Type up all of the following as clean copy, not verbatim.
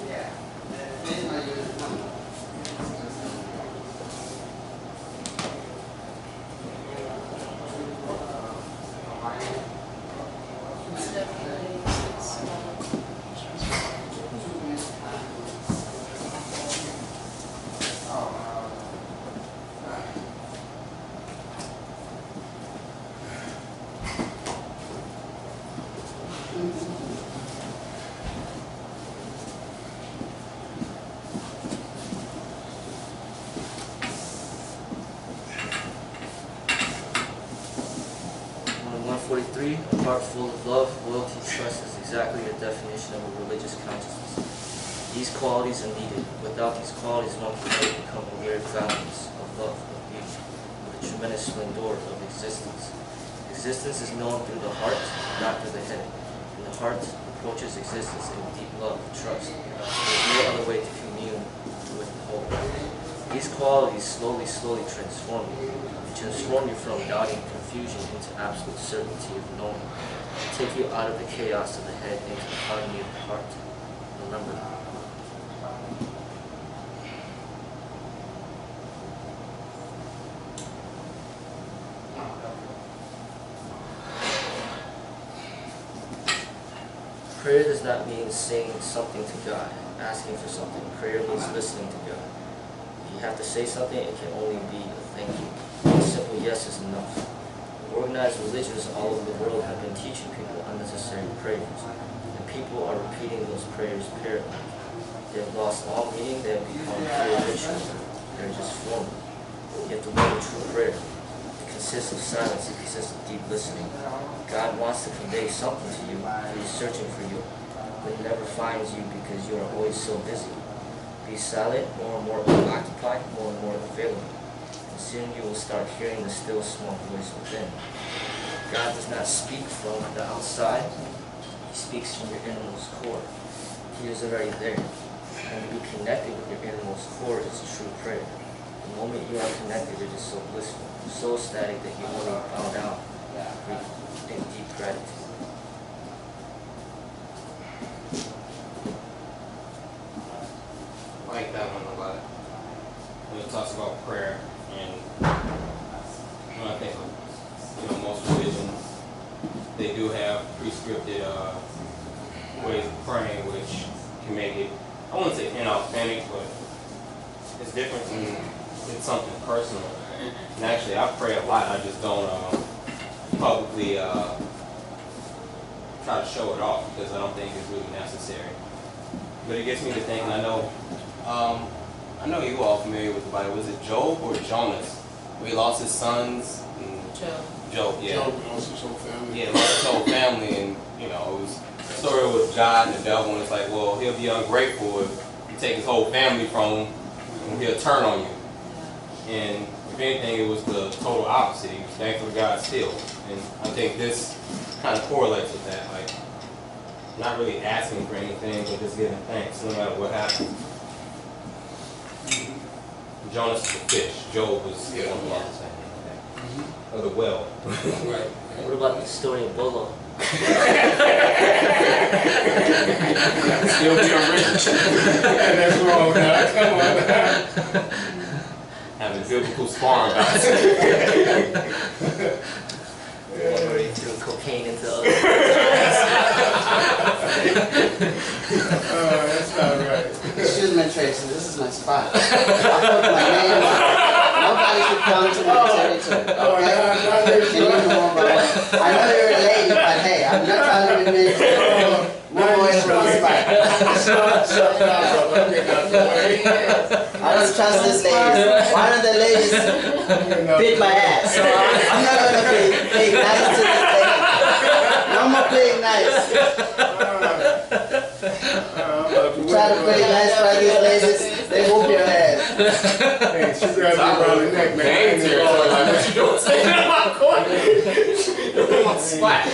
Yeah. Then I use number. A heart full of love, loyalty, trust is exactly the definition of a religious consciousness. These qualities are needed. Without these qualities, one can never become aware of balance, of love, of beauty, of the tremendous splendor of existence. Existence is known through the heart, not through the head. And the heart approaches existence in deep love, trust. There is no other way to commune with the whole. These qualities slowly transform you. Transform you from doubting confusion into absolute certainty of knowing. Take you out of the chaos of the head into the harmony of the heart. Remember that. Prayer does not mean saying something to God, asking for something. Prayer means listening to God. If you have to say something, it can only be a thank you. A simple yes is enough. Organized religions all over the world have been teaching people unnecessary prayers, and people are repeating those prayers parrot-like. They have lost all meaning, they have become pure ritual. They're just formal. You have to learn a true prayer. It consists of silence, it consists of deep listening. God wants to convey something to you, He is searching for you, but He never finds you because you are always so busy. Be silent, more and more occupied, more and more available. And soon you will start hearing the still small voice within. God does not speak from the outside, He speaks from your innermost core. He is already there. And to be connected with your innermost core is true prayer. The moment you are connected, it is so blissful, so ecstatic that you will bow down in deep gratitude. I like that one a lot. When it talks about prayer, and when I think of most religions, they do have prescripted ways of praying, which can make it, I wouldn't say inauthentic, but it's different than it's something personal. And actually, I pray a lot. I just don't publicly try to show it off because I don't think it's really necessary. But it gets me to thinking. I know you all familiar with the Bible. Was it Job or Jonas? Where he lost his sons. Job, yeah. Job lost his whole family. Yeah, lost his whole family, and it was a story with God and the devil, and it's like, well, he'll be ungrateful if you take his whole family from him, and he'll turn on you. And if anything, it was the total opposite. He was thankful to God still. And I think this kind of correlates with that. Like, not really asking for anything, but just giving thanks no matter what happens. Jonas is the fish. Job was one of the others. Or the well. Right. What about the story of Bolo? Still being rich. That's wrong, now. Come on now. Having biblical sparring bouts. Doing cocaine into other. Oh, that's not right. Excuse me, Tracy, this is my spot. I put my name on. Nobody should come to my territory, okay? And you know about it. I know you're a lady, but hey, I'm not trying to be mean. No more is my spot. I don't trust this lady. Why don't the ladies beat my ass? I'm not going to play nice to this lady. No more playing nice. You try to play nice by these ladies, they whoop your ass. Hey, she grabbed me around the neck, man. Like, what you doing? Stay in my corner. You're in my spot.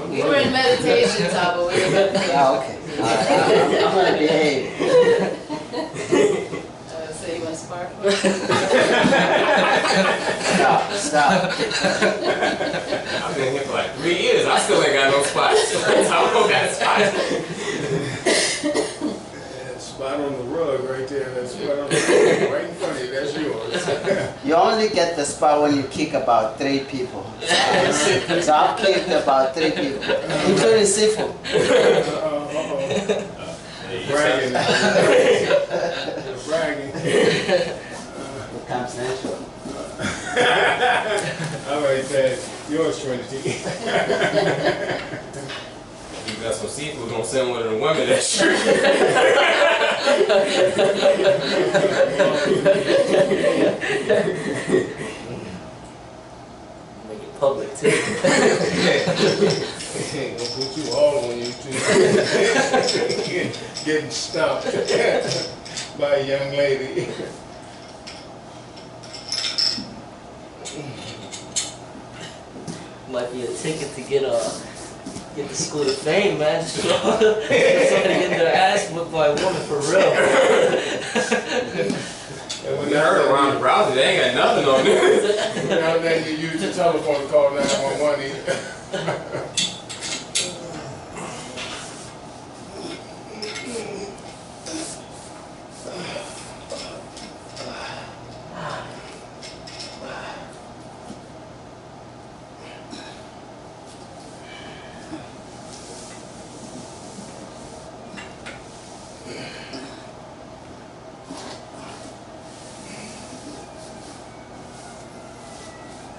We were in meditation, Tabo. We were in meditation. Oh, okay. All right, I'm going to behave. So you want to far. Stop. I've been here for like 3 years. I still ain't got no spots. I don't got a spot. That spot on the rug right there, that spot on the rug right in front of you, that's yours. You only get the spot when you kick about 3 people. So I've kicked about 3 people, including Sifu. Bragging. Bragging. It comes natural. All right, Dad. Yours, Trinity. You got some seafood, gonna send one of the women that shirt. Make it public too. Ain't gonna put you all on YouTube. Getting stumped by a young lady. Might be a ticket to get the school of fame, man. Just somebody getting their ass whipped by a woman for real. And when We heard around the browser, they ain't got nothing on there. now then you use the telephone to call 911 either.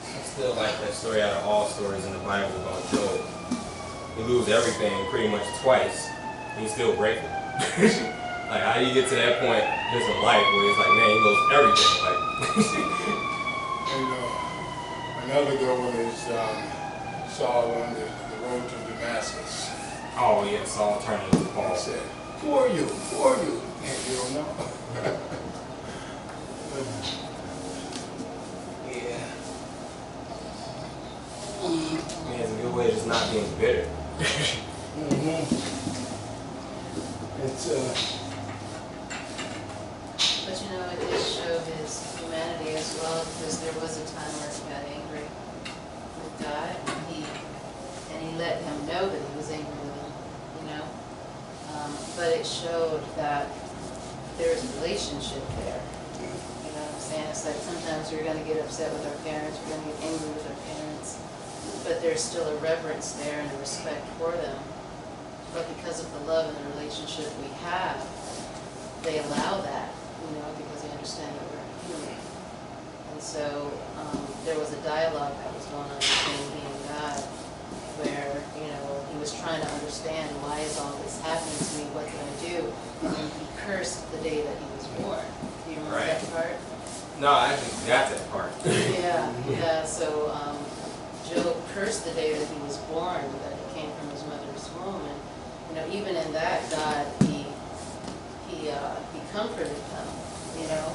I still like that story out of all stories in the Bible about Job. He loses everything pretty much twice, and he's still grateful. Like, how do you get to that point just in life where it's like, man, he loses everything? Like, And another good one is Saul on the road to Damascus. oh yeah, Saul turned into Paul. Paul said, "Who are you? Who are you?" And you don't know. Yeah. Man, it's a good way of just not being bitter. It's But you know, it did show his humanity as well, because there was a time where he got angry with God, and he let him know that he was angry with him, you know. But it showed that there's a relationship there. You know what I'm saying? It's like sometimes we're going to get upset with our parents, we're going to get angry with our parents, but there's still a reverence there and a respect for them. But because of the love and the relationship we have, they allow that, you know, because they understand that we're human. And so there was a dialogue that was going on between me and God, where, you know, he was trying to understand, why is all this happening to me, what can I do? And he cursed the day that he was born. Do you remember Right. that part? No, I actually got that part. Yeah, so Job cursed the day that he was born, that he came from his mother's womb, and you know, even in that, God, he comforted him, you know,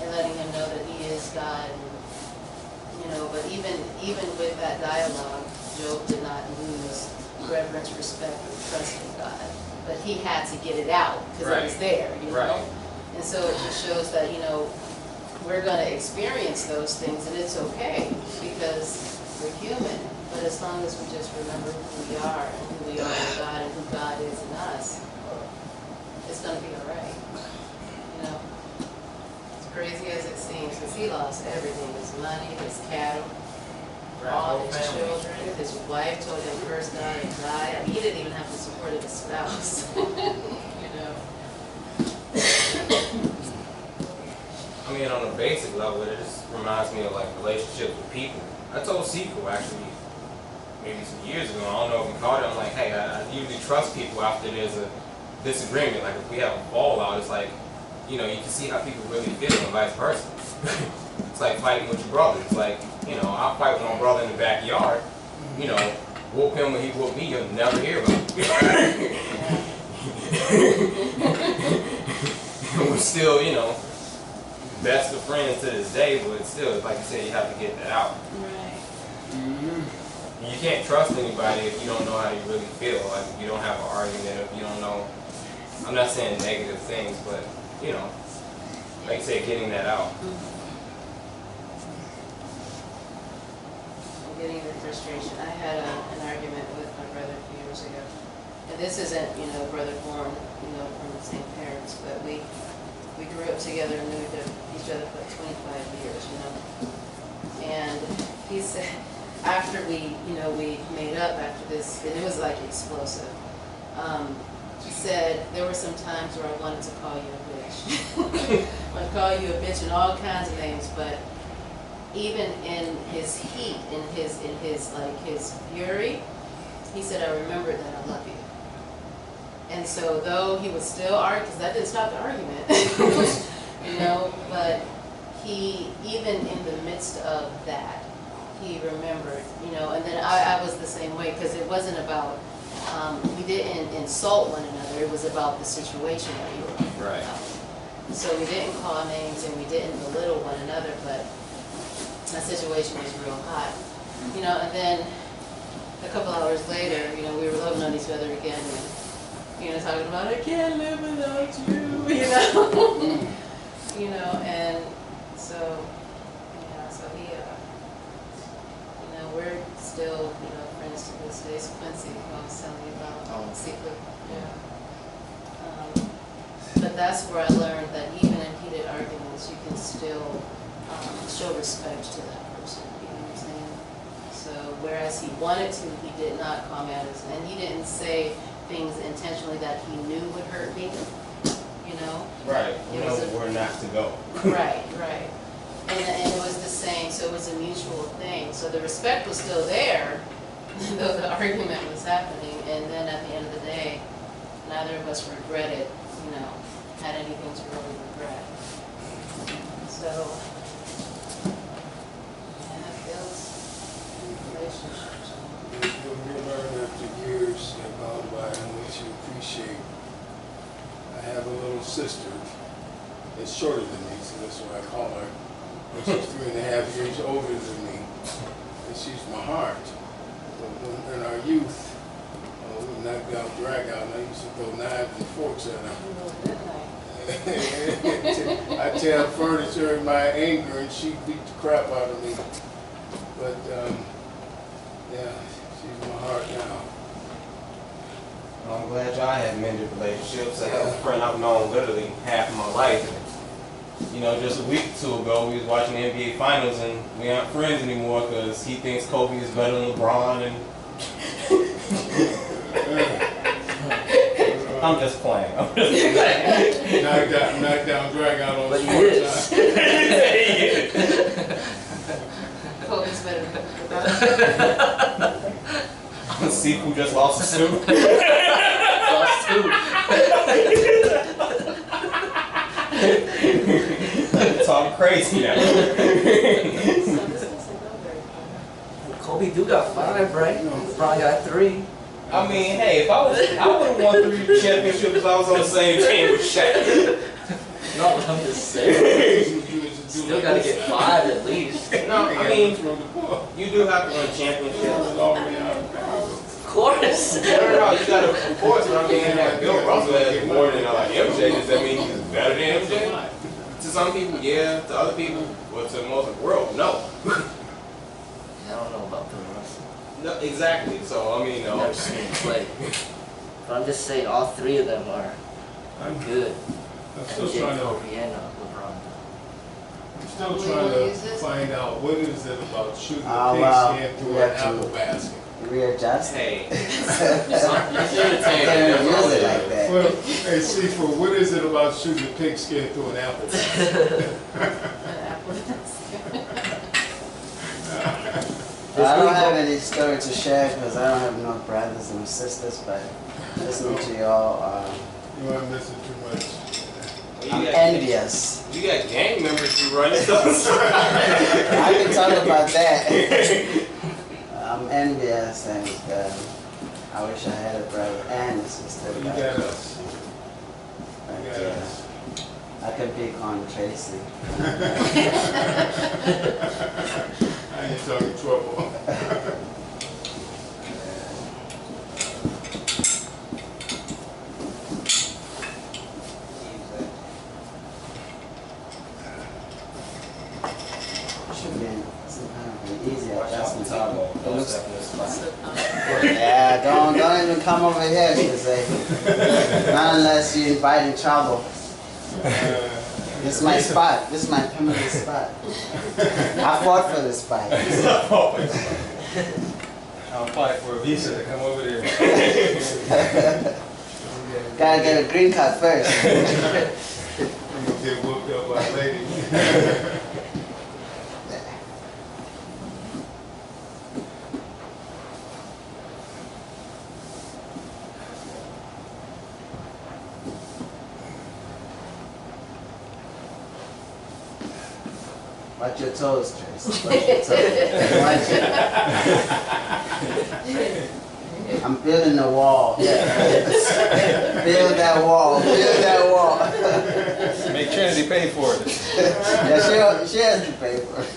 and letting him know that he is God, and, you know, but even with that dialogue, Job did not lose reverence, respect, or trust in God, but he had to get it out because it was there, you know. Right. And so it just shows that, you know, we're going to experience those things, and it's okay because we're human. But as long as we just remember who we are and who we are in God and who God is in us, it's going to be all right. You know, as crazy as it seems, because he lost everything: his money, his cattle, all his children. His wife told him, "Curse God and die." I mean, he didn't even have to support his spouse. You know. I mean, on a basic level, it just reminds me of like relationships with people. I told Sequel actually maybe some years ago, I don't know if you caught it, I'm like, hey, I usually trust people after there's a disagreement. Like if we have a fallout, it's like, you know, you can see how people really feel and vice versa. It's like fighting with your brother. It's like, you know, I'll fight with my brother in the backyard, you know, whoop him when he whoop me, you'll never hear about it. We're still, you know, best of friends to this day, but still, like you said, you have to get that out. Right. You can't trust anybody if you don't know how you really feel. Like if you don't have an argument, if you don't know, I'm not saying negative things, but you know, like you said, getting that out. Getting the frustration. I had an argument with my brother a few years ago. And this isn't, brother born, from the same parents, but we grew up together and knew each other for 25 years, And he said, after we made up after this, and it was like explosive. He said, there were some times where I wanted to call you a bitch. I'd call you a bitch and all kinds of names, but even in his heat, in his fury, he said, I remembered that I love you. And so though he was still arguing, because that didn't stop the argument, but he, even in the midst of that, he remembered, and then I was the same way, because it wasn't about, we didn't insult one another, it was about the situation that we were in. Right. So we didn't call names and we didn't belittle one another, but that situation was real hot, and then a couple hours later, we were loving on each other again, and, talking about, I can't live without you, and so, so he, we're still, friends to this day. It's Quincy, who I was telling you about, Secret, but that's where I learned that even in heated arguments, you can still show respect to that person, you know what I'm saying? So whereas he wanted to, he did not call me out as, and he didn't say things intentionally that he knew would hurt me, Right, where not to go. Right. And it was the same, so it was a mutual thing. So the respect was still there, though the argument was happening, and then at the end of the day, neither of us regretted, had anything to really regret. So, that builds relationships. You learn after years have gone by and what you appreciate. I have a little sister that's shorter than me, so that's what I call her. But she's 3.5 years older than me, and she's my heart. But in our youth, we knocked down, drag out, and I used to throw knives and forks at her. I tear furniture in my anger, and she beat the crap out of me. But yeah, she's my heart now. I'm glad y'all had mended relationships. I have a friend I've known literally half of my life. Just a week or two ago, we was watching the NBA Finals, and we aren't friends anymore because he thinks Kobe is better than LeBron. And I'm just playing. Knock down, drag out on But the he sports is. Kobe's better than LeBron. I'm gonna see who just lost a suit. Lost two. Talking crazy now. Kobe do got 5, right? LeBron got 3. I mean, hey, I would have won 3 championships if I was on the same team with Shaq. No, I'm just saying. Still gotta get 5 at least. No, I mean, you do have to win championships. Of course. No, you gotta, of course, but I mean, like Bill Russell has more than MJ. Does that mean he's better than MJ? To some people, yeah. To other people, well, to most of the world, no. I don't know about Bill Russell. No, exactly. So, I mean, no. I've never seen him play. But I'm just saying all 3 of them are good. I'm still MJ, trying to Kobe, and LeBron. Still trying to find out what is it about shooting a Well, pigskin through we an have to apple basket. readjust. Hey. I can't use it like that. Well, hey, see, for what is it about shooting a pigskin through an apple basket? I don't have any story to share because I don't have no brothers and sisters, but listening to y'all, You aren't missing too much. I'm envious. You got gang members you run into. I can talk about that. I'm envious, and I wish I had a brother and a sister. You got us. But, You got us. I can pick on Tracy. I ain't talking trouble. Don't looks- step in this spot. So comfortable. Yeah, don't even come over here, because not unless you inviting trouble. This is my spot. This is my permanent spot. I fought for this spot. I'll apply for a visa to come over there. Gotta get a green card first. You get whooped up by ladies. Watch your toes, Trace. Watch your toes. Watch it. I'm building a wall. Build that wall. Build that wall. Make Trinity pay for it. Yeah, she has to pay for it.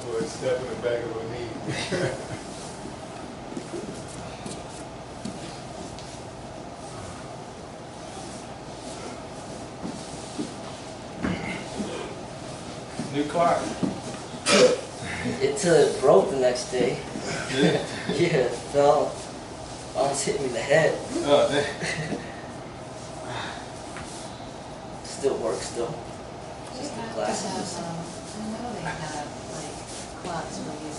Boy, step in the back of her knee. New car. Until it broke the next day. Yeah, it fell. Almost hit me in the head. Oh, dang. Still works though. They Just the have to glasses. have, I know they have like clocks where you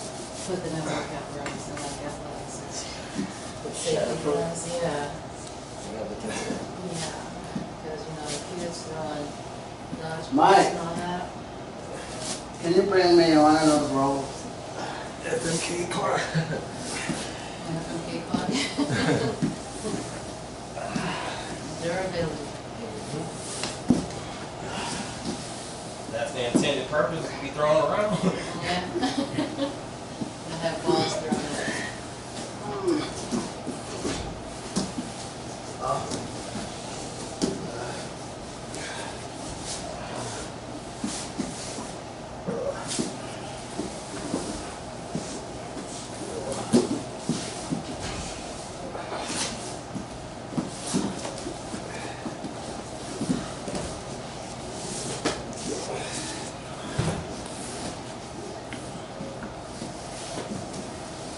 put them in workout rooms and like athletics and safety Shatterproof. gloves, yeah. I gotta look into it. Yeah, because you know, the kids throwing dodgeballs Mike. and all that. Can you bring me one of those rolls? FMK car. Okay, fun. Durability. That's the intended purpose to be thrown around. Yeah. I have balls thrown at it.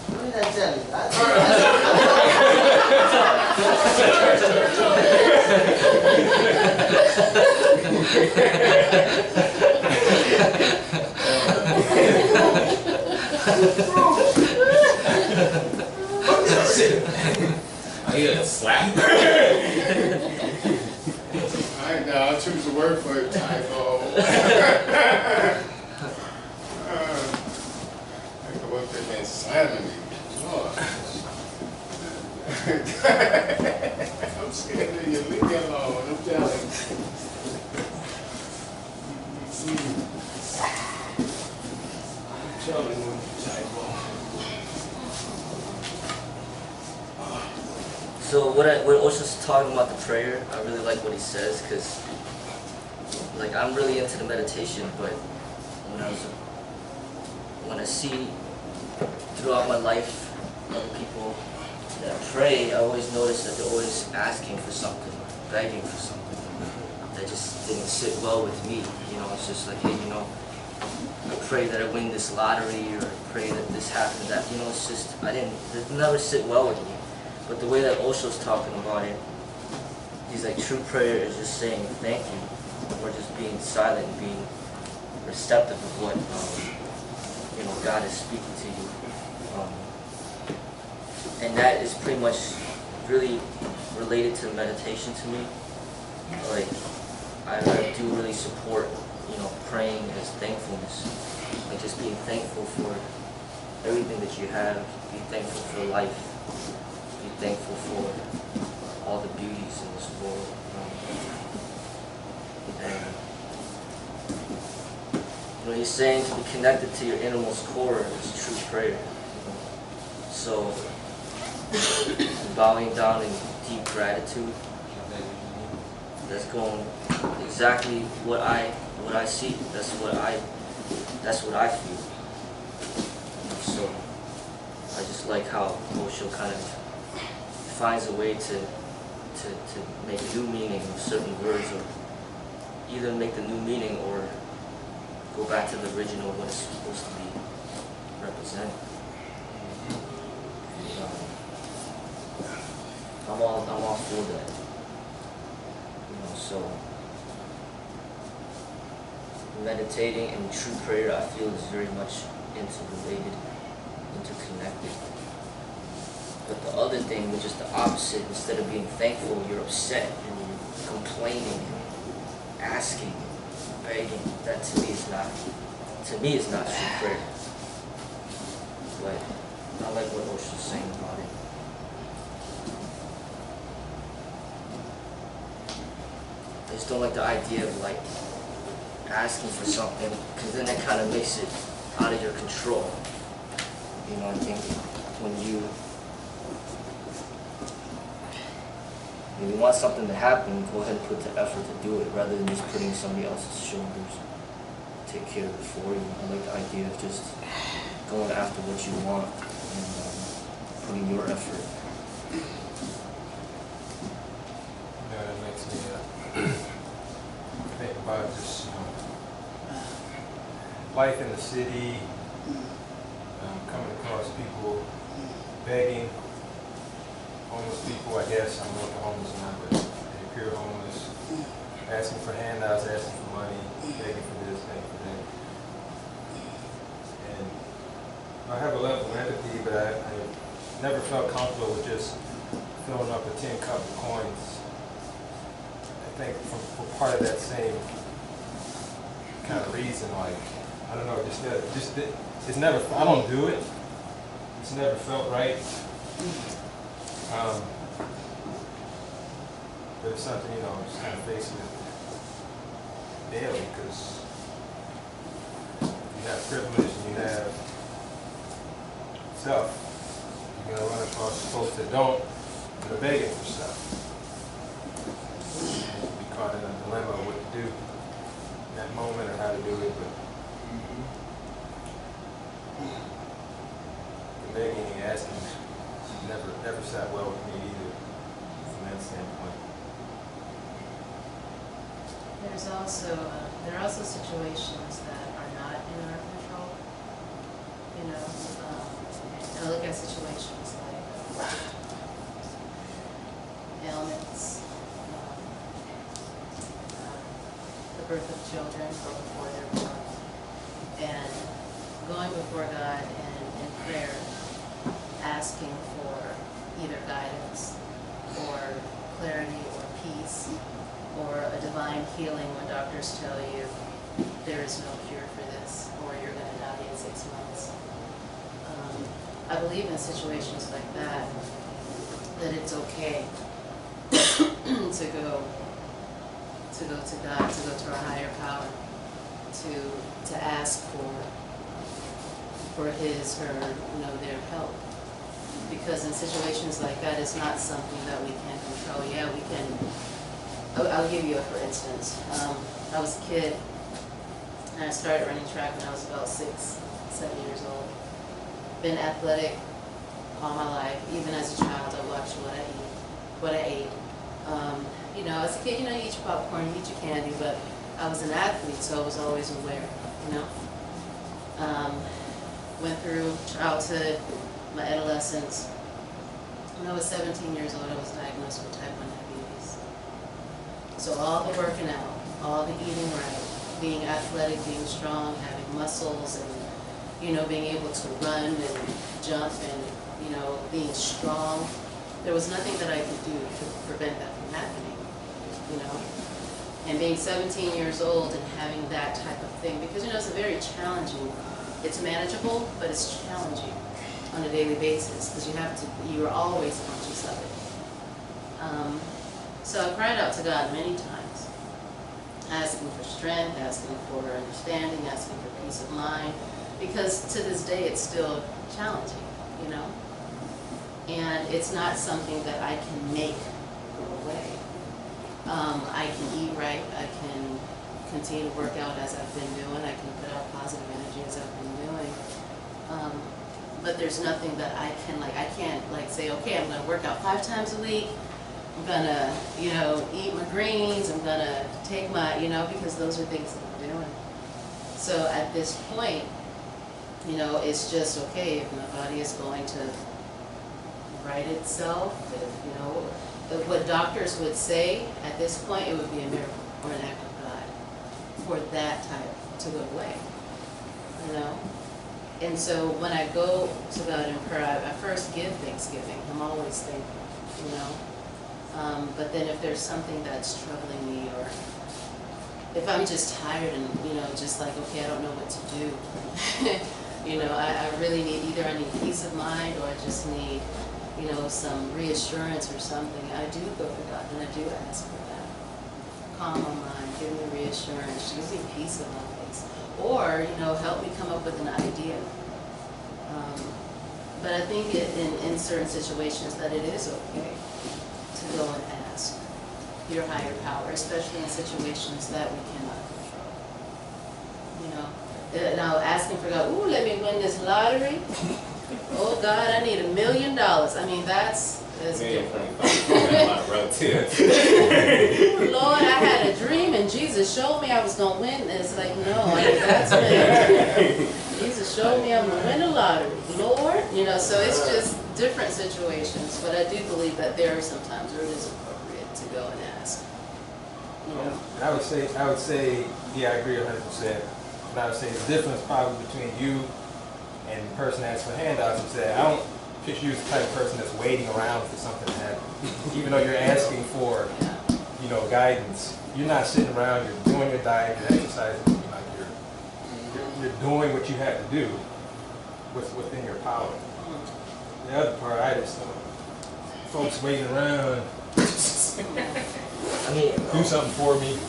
What did I tell you? I hear a slap. Alright, now I'll choose a word for it, typo. I come up there and slamming me. Lord. I'm scared of you. Leave me alone. I'm telling you. I'm telling you, typo. So when Osho's talking about the prayer, I really like what he says because, like, I'm really into the meditation, but when I see throughout my life other people that pray, I always notice that they're always asking for something, begging for something that just didn't sit well with me. You know, it's just like, hey, you know, I pray that I win this lottery, or I pray that this happens, that, you know, it's just, it never sit well with me. But the way that Osho's talking about it, he's like, true prayer is just saying thank you, or just being silent, being receptive of what you know, God is speaking to you, and that is pretty much really related to meditation to me. Like, I do really support, you know, praying as thankfulness, like just being thankful for everything that you have, be thankful for life. Be thankful for all the beauties in this world. And you know, he's saying to be connected to your innermost core is true prayer. So bowing down in deep gratitude, that's going exactly what I see. That's what I feel. So I just like how Osho kind of finds a way to make new meaning of certain words, or either make the new meaning or go back to the original what it's supposed to be. represent. I'm all for that. So meditating and true prayer, I feel, is very much interrelated, interconnected. But the other thing, which is the opposite, instead of being thankful, you're upset and you're complaining and asking, begging. That to me is not true prayer. But I like what Osho's saying about it. I just don't like the idea of like asking for something, because then that kind of makes it out of your control. I think when you want something to happen, go ahead and put the effort to do it, rather than just putting somebody else's shoulders to take care of it for you. I like the idea of just going after what you want and putting your effort. Yeah, that makes me think about just life in the city, coming across people begging, homeless people, I guess. I don't know if they're homeless or not, but they appear homeless, asking for handouts, asking for money, begging for this, begging for that. And I have a level of empathy, but I never felt comfortable with just filling up a tin cup of coins. I think for part of that same kind of reason, like, I don't know, it's never, I don't do it. It's never felt right. But it's something, I'm just kind of faced with daily, because you have privilege and you have stuff. You're going to run across folks that don't, and are begging for stuff. And be caught in a dilemma of what to do in that moment or how to do it. But the begging and asking never sat well with me either from that standpoint. There are also situations that are not in our control. And I look at situations like ailments, the birth of children or before they're born, and going before God and in prayer, asking for either guidance or clarity or peace or a divine healing when doctors tell you there is no cure for this or you're going to die in 6 months. I believe in situations like that it's okay to go to God, to go to our higher power, to ask for his or their help. Because in situations like that, it's not something that we can control. Yeah, we can. I'll give you a for instance. I was a kid, and I started running track when I was about 6, 7 years old. Been athletic all my life. Even as a child, I watched what I ate. As a kid, you eat your popcorn, you eat your candy, but I was an athlete, so I was always aware, Went through childhood, my adolescence. When I was 17 years old, I was diagnosed with type 1 diabetes. So all the working out, all the eating right, being athletic, being strong, having muscles, and being able to run and jump and being strong, there was nothing that I could do to prevent that from happening. And being 17 years old and having that type of thing, because it's a very challenging. It's manageable, but it's challenging on a daily basis because you are always conscious of it. So I cried out to God many times, asking for strength, asking for understanding, asking for peace of mind, because to this day it's still challenging, and it's not something that I can make go away. I can eat right, I can continue to work out as I've been doing, I can put out positive energy as I've been doing. But there's nothing that I can't say, okay, I'm gonna work out 5 times a week, I'm gonna, eat my greens, I'm gonna take my, because those are things that I'm doing. So at this point, You know, it's just okay if my body is going to right itself, if, you know, what doctors would say at this point, it would be a miracle or an act of God for that type to go away, you know. And so when I go to God in prayer, I first give thanksgiving. I'm always thankful, you know. But then if there's something that's troubling me, or if I'm just tired and, you know, just like, okay, I don't know what to do, you know, I really need, either I need peace of mind, or I just need, you know, some reassurance or something. I do go to God and I do ask for that. Calm my mind, give me reassurance, give me peace of my face. Or, you know, help me come up with an idea. But I think in certain situations that it is okay to go and ask your higher power, especially in situations that we cannot control. You know, now asking for God, ooh, let me win this lottery. Oh God, I need $1 million. I mean, that's different. Ooh, Lord, I had a dream and Jesus showed me I was going to win. It's like, no, I mean, that's when Jesus showed me I'm going to win the lottery. Lord, you know, so it's just different situations. But I do believe that there are some times where it is appropriate to go and ask. You know? And I would say, yeah, I agree 100%. But I would say the difference probably between you and the person that asks for handouts is that I don't picture you as the type of person that's waiting around for something to happen. Even though you're asking for, you know, guidance, you're not sitting around. You're doing your diet, you're exercising. You're doing what you have to do within your power. The other part, I just folks waiting around. I mean, Do something for me.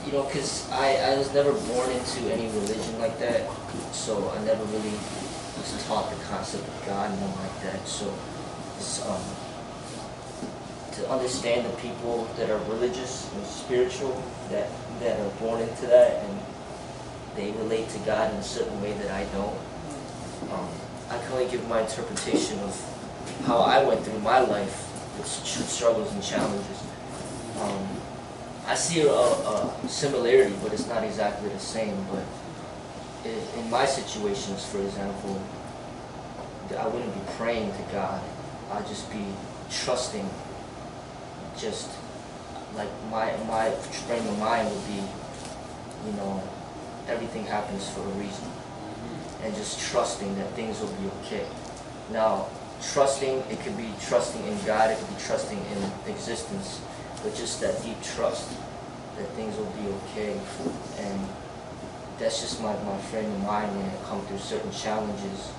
you know, because I was never born into any religion like that, so I never really was taught the concept of God and nothing like that. So it's, to understand the people that are religious and spiritual, that are born into that, and they relate to God in a certain way that I don't. I can only give my interpretation of how I went through my life with struggles and challenges. I see a similarity, but it's not exactly the same. But in my situations, for example, I wouldn't be praying to God. I'd just be trusting. Just like my frame of mind would be, you know, everything happens for a reason, and just trusting that things will be okay. Now, trusting, it could be trusting in God, it could be trusting in existence, but just that deep trust that things will be okay. And that's just my frame of mind when I come through certain challenges.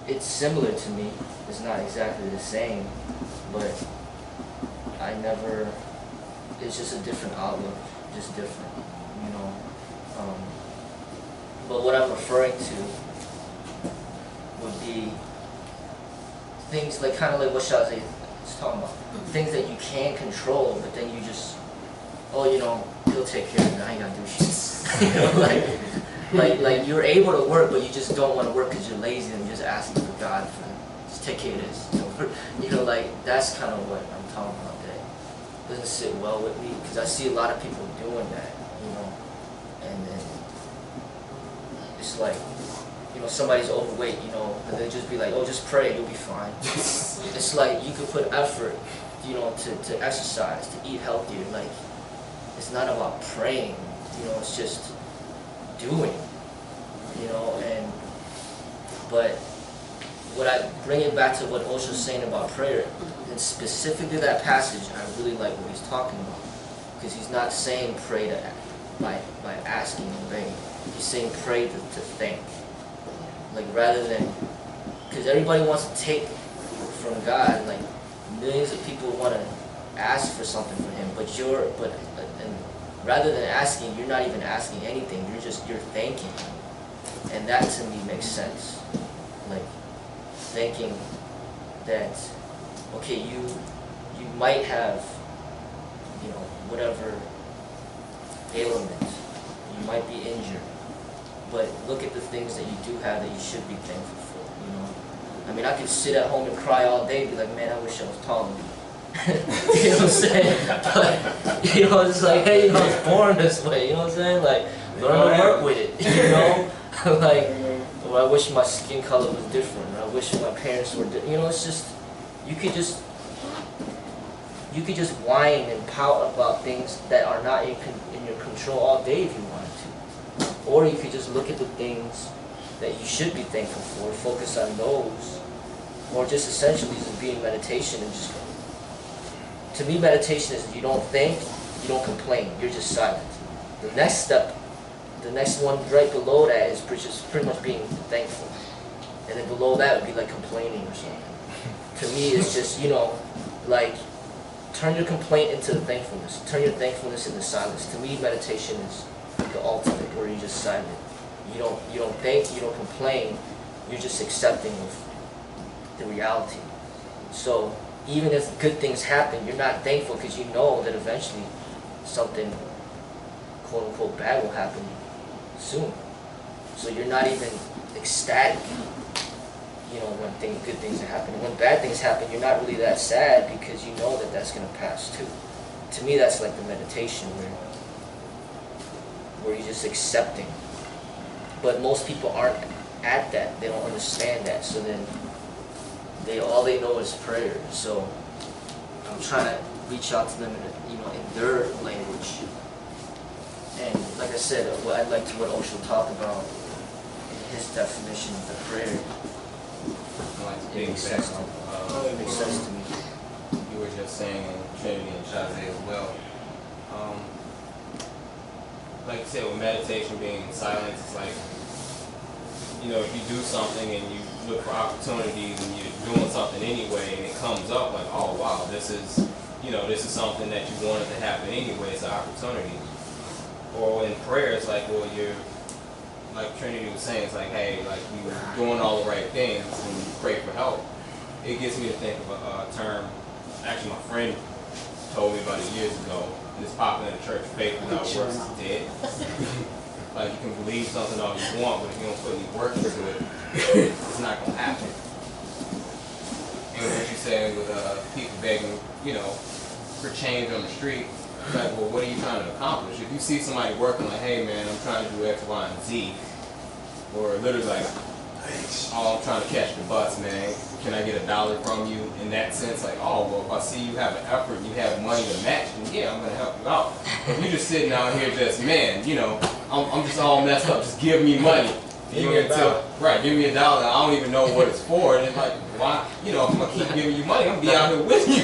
It's similar to me, it's not exactly the same, but I never, it's just a different outlook, just different, you know. But what I'm referring to would be things like, kind of like what Shazay is talking about. Things that you can control, but then you just, oh, you know, he'll take care of it, I ain't gotta do shit. You know, like you're able to work, but you just don't want to work because you're lazy and you're just asking for God for, just take care of this. You know, like, that's kind of what I'm talking about. That doesn't sit well with me, because I see a lot of people doing that, you know, and then it's like, you know, somebody's overweight, you know, and they just be like, oh, just pray, you'll be fine. It's like, you could put effort, you know, to exercise, to eat healthier. Like, it's not about praying, you know, it's just doing, you know. And but what I bring it back to what Osho's saying about prayer, and specifically that passage, I really like what he's talking about, because he's not saying pray to by asking and begging. He's saying pray to thank. Like, rather than, because everybody wants to take from God, like millions of people want to ask for something from him, but and rather than asking, you're not even asking anything, you're thanking him. And that to me makes sense. Like, thinking that, okay, you might have, you know, whatever ailment, you might be injured, but look at the things that you do have that you should be thankful for, you know. I mean, I could sit at home and cry all day and be like, man, I wish I was taller. You know what I'm saying? But, you know, it's like, hey, you know, I was born this way, you know what I'm saying? Like, learn to work with it, you know? Like, well, I wish my skin color was different. I wish my parents were different. You know, it's just, you could just whine and pout about things that are not in your control all day if you wanted to. Or you could just look at the things that you should be thankful for, focus on those. Or just essentially just be in meditation and just, to me meditation is you don't think, you don't complain, you're just silent. The next step, the next one right below that is just pretty much being thankful. And then below that would be like complaining or something. To me it's just, you know, like, turn your complaint into the thankfulness. Turn your thankfulness into silence. To me, meditation is the ultimate, where you're just silent. You don't think, you don't complain. You're just accepting of the reality. So even if good things happen, you're not thankful because you know that eventually something quote unquote bad will happen soon. So you're not even ecstatic, you know, when good things are happening. When bad things happen, you're not really that sad because you know that that's going to pass too. To me, that's like the meditation where you're just accepting. But most people aren't at that. They don't understand that. So then all they know is prayer. So I'm trying to reach out to them in their language. And like I said, I'd like to what Osho talked about in his definition of the prayer. It makes sense to me. You were just saying in Trinity and Chazé as well. Like you said, with meditation being in silence, it's like, you know, if you do something and you look for opportunities and you're doing something anyway and it comes up like, oh wow, this is something that you wanted to happen anyway, it's an opportunity. Or in prayer, it's like, well, you're, like Trinity was saying, it's like, hey, like you're doing all the right things and you pray for help. It gets me to think of a term, actually my friend told me about it years ago, and it's popular in the church, faith without works is dead. Like you can believe something all you want, but if you don't put any work into it, it's not going to happen. And what you're saying with people begging, you know, for change on the street, it's like, well, what are you trying to accomplish? If you see somebody working like, hey man, I'm trying to do X, Y, and Z, or literally like, oh, I'm trying to catch the bus, man, can I get $1 from you? In that sense, like, oh, well, if I see you have an effort and you have money to match, then yeah, I'm going to help you out. If you're just sitting out here just, man, you know, I'm just all messed up, just give me money. Give me $1. Right, give me $1. I don't even know what it's for. And it's like, why? You know, if I'm going to keep giving you money, I'm going to be out here with you.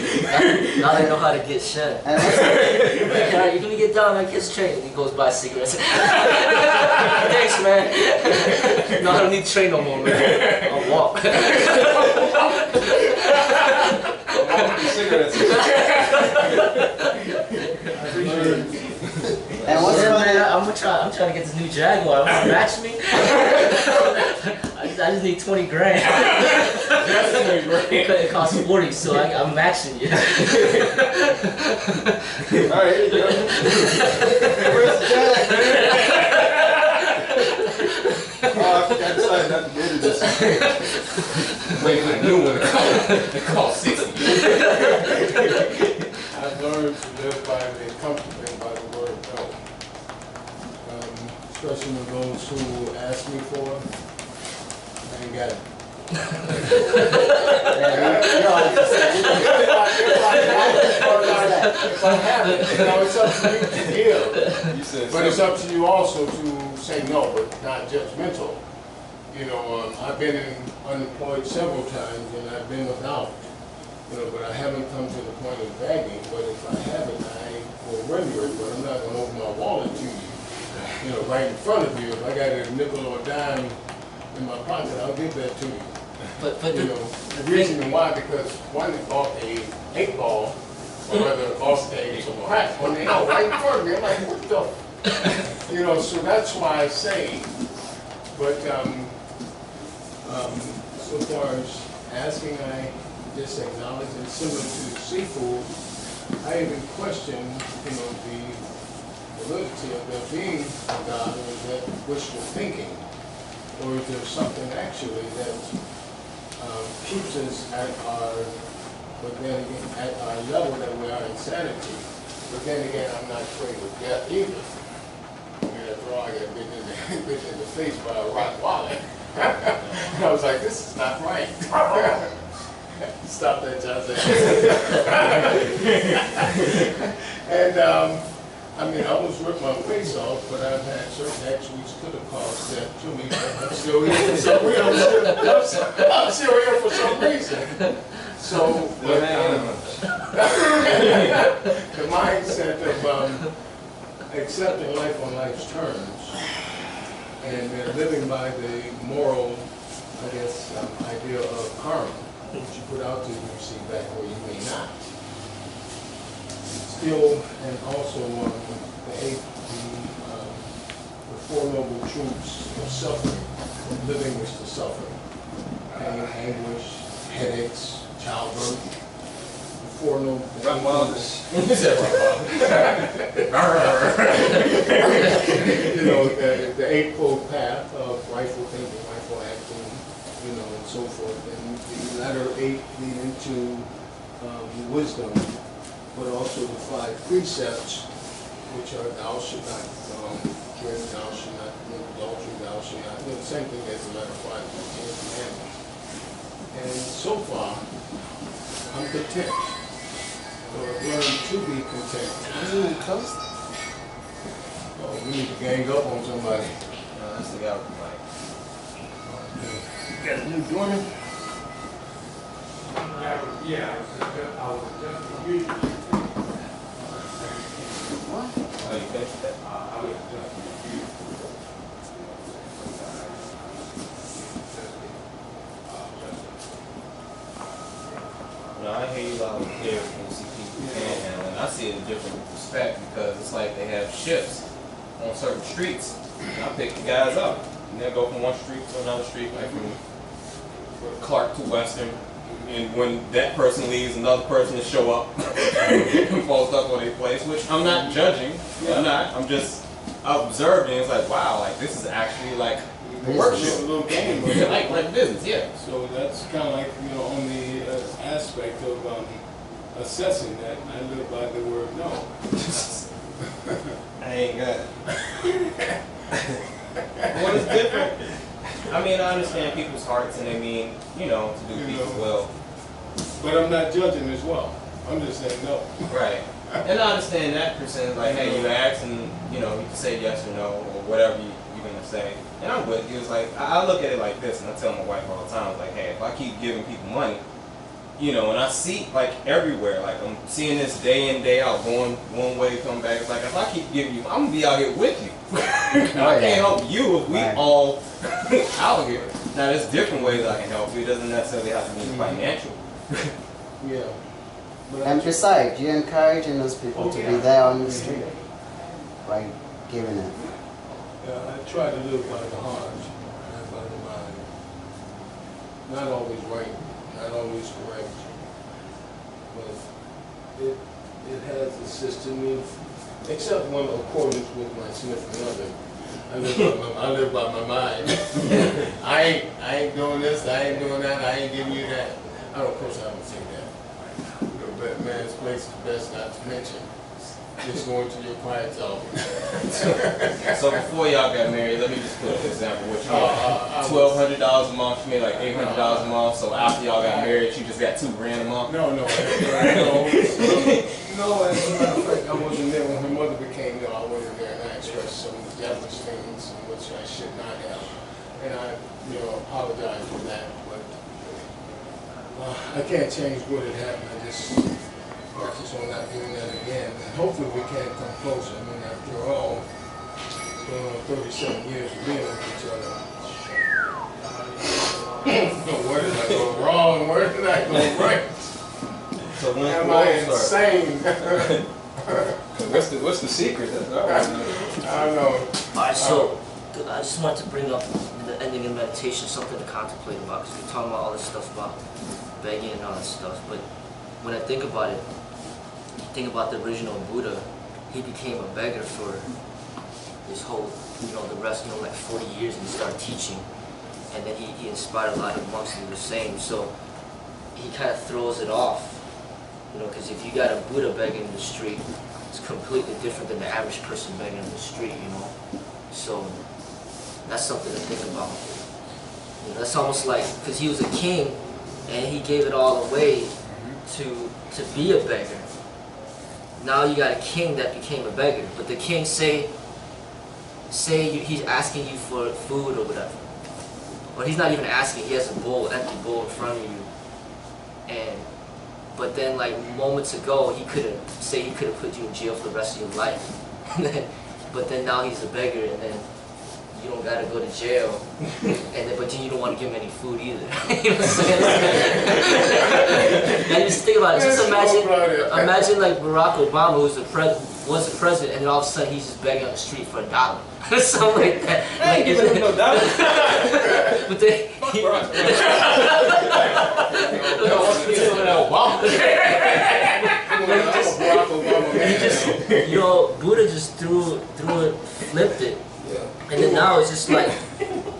Now they know how to get shit. You're going to get down like his train. And he goes buy cigarettes. Thanks, man. No, I don't need to train no more, man. I'll walk. I'll walk with cigarettes. And what's funny? I'm trying to get this new Jaguar. Want to match me? I just need 20 grand. It costs 40, so I'm matching you. Alright, here you go. Where's the Jag, man? Oh, I forgot to sign up to get this. Wait for the new one. It costs 60. I've learned to live by the comforting by the word no. Especially with those who ask me for, I ain't got it. If I have it, you know, it's up to you to give. But it's up to you also to say no, but not judgmental. You know, I've been unemployed several times and I've been without. You know, but I haven't come to the point of begging. But if I have it, I will render it. But I'm not going to open my wallet to you. You know, right in front of you. If I got a nickel or a dime in my pocket, I'll give that to you. But You know, the reason why, because one bought a 8-ball, or rather bought a crack on the out right in front of me. I'm like, what the? You know, so that's why I say. But so far as asking, I just acknowledge, and similar to seafood, I even question, you know, the validity of there being a God, or is that wishful thinking, or is there something actually that keeps us at our, but then again, at our level that we are insanity. But then again, I'm not afraid of death either. I mean, if after all, I got bitten in the face by a rock wallet. And I was like, this is not right. Stop that, Johnson. And I mean, I almost ripped my face off, but I've had certain actions could have caused death to me. But I'm still here for some reason. I'm still here for some reason. So the mindset of accepting life on life's terms and living by the moral, I guess, idea of karma, which you put out to you receive back, or you may not. Still, and also the Four Noble Truths of suffering. Living is to suffer. Pain, anguish, headaches, childbirth. The Four Noble Truths. You know, the Eightfold Path of rightful thinking, rightful acting, you know, and so forth. And the letter 8 leading to wisdom, but also the 5 precepts, which are thou should not kill, thou should not commit adultery, thou should not, you know, the same thing as the letter 5 of the 10 Commandments. And so far, I'm content. So I've learned to be content. Oh, we need to gang up on somebody. No, that's the guy with the mic. You got a new joiner? Yeah, I was adjusting you. Oh, you finished that? I was adjusting you. No, I hear you loud and clear when you see people panhandling. I see it in a different respect because it's like they have shifts on certain streets. And I pick the guys up. And they'll go from one street to another street, like from Clark to Western. And when that person leaves, another person will show up and post up on their place, which I'm not judging. I'm not. I'm just observing. It's like, wow, like this is actually like worship. A little game. like business, yeah. So that's kind of like, you know, on the aspect of assessing that, I live by the word no. I ain't got it. What is different? I mean, I understand people's hearts and they mean, you know, to do people's will. But I'm not judging as well. I'm just saying no. Right. And I understand that percent, like, hey, you ask and, you know, you can say yes or no or whatever you're going to say. And I'm with you. It's like, I look at it like this, and I tell my wife all the time, it's like, hey, if I keep giving people money, you know, and I see, like, everywhere, like, I'm seeing this day in, day out, going one way, come back. It's like, if I keep giving you, I'm going to be out here with you. I can't help you if we all out here. Now, there's different ways I can help you. It doesn't necessarily have to be financial. Yeah. And besides, you're encouraging those people to be there on the street by giving it. Yeah, I try to live by the heart, not by the mind. Not always right, not always correct, but it has assisted me, except when accordance with my significant other. I live by my mind. I ain't doing this, I ain't doing that, I ain't giving you that. Of course I don't say that. The man's place is best not to mention. Just going to your quiet zone. So before y'all got married, let me just put an example. What you made $1,200 a month, she made like $800 a month. So after y'all got married, she just got $2,000 a month. No. No, as a matter of fact, I wasn't there when her mother became ill. I wasn't there, and I expressed some devilish things which I should not have, and I, you know, apologize for that. But I can't change what had happened. I just focus on not doing that again. And hopefully we can come closer. I mean, after all, it's going on 37 years of being with each other. Where did I go wrong? Where did I go right? So when Am I insane? What's the secret? I don't know. Alright, so I just wanted to bring up the ending in meditation, something to contemplate about, because we're talking about all this stuff about begging and all that stuff. But when I think about it, think about the original Buddha, he became a beggar for his whole, you know, the rest, you know, like 40 years, and he started teaching. And then he inspired a lot of monks to do the same. So he kind of throws it off, you know, because if you got a Buddha begging in the street, it's completely different than the average person begging in the street, you know. So that's something to think about. You know, that's almost like, because he was a king and he gave it all away to be a beggar. Now you got a king that became a beggar, but the king say he's asking you for food or whatever, or he's not even asking. He has a bowl, empty bowl in front of you, but then like moments ago he could have put you in jail for the rest of your life, but then now he's a beggar, and then you don't gotta go to jail, but then you don't want to give him any food either. You know what I'm saying? And just think about it. Just imagine like Barack Obama, was the president, and then all of a sudden he's just begging on the street for $1 or something like that. I ain't giving him no dollar. But then you know, Buddha just threw it, flipped it. And then now it's just like,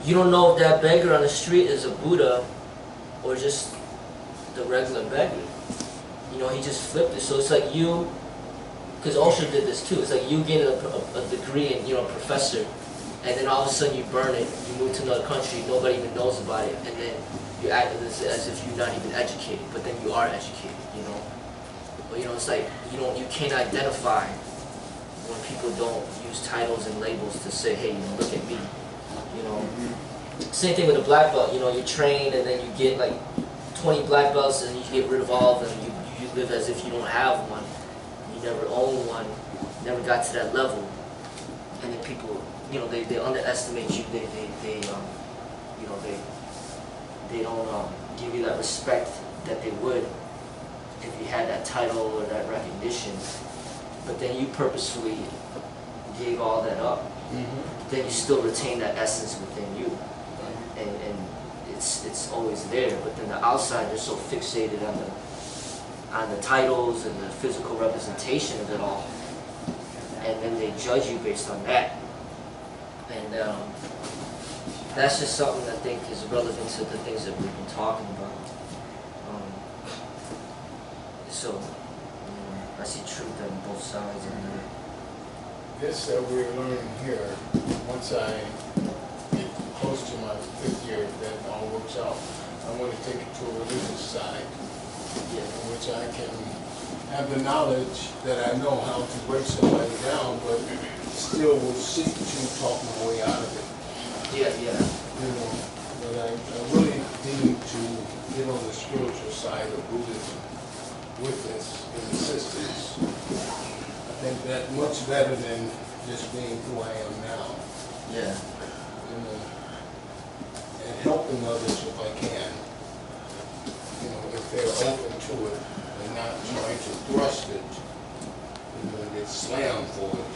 you don't know if that beggar on the street is a Buddha or just the regular beggar. You know, he just flipped it. So it's like you, because Osho did this too, it's like you get a degree and you're a professor, and then all of a sudden you burn it, you move to another country, nobody even knows about it, and then you act as if you're not even educated, but then you are educated, you know. But you know, it's like, you can't identify when people don't use titles and labels to say, hey, you know, look at me, you know. Same thing with a black belt, you know, you train and then you get like 20 black belts and you get rid of all of them. You live as if you don't have one. You never own one, never got to that level. And then people, you know, they underestimate you. They don't give you that respect that they would if you had that title or that recognition. But then you purposefully gave all that up. Then you still retain that essence within you, and it's always there. But then the outside, they're so fixated on the titles and the physical representation of it all, and then they judge you based on that. And that's just something I think is relevant to the things that we've been talking about. So I see truth on both sides of that. This that we're learning here, once I get close to my 5th year, if that all works out, I want to take it to a religious side, in which I can have the knowledge that I know how to break somebody down, but still will seek to talk my way out of it. Yeah. You know, but I really need to get on the spiritual side of Buddhism with this and assist this. I think that's much better than just being who I am now. Yeah. You know, and helping others if I can. You know, if they're open to it and not trying to thrust it, you know, get slammed for it.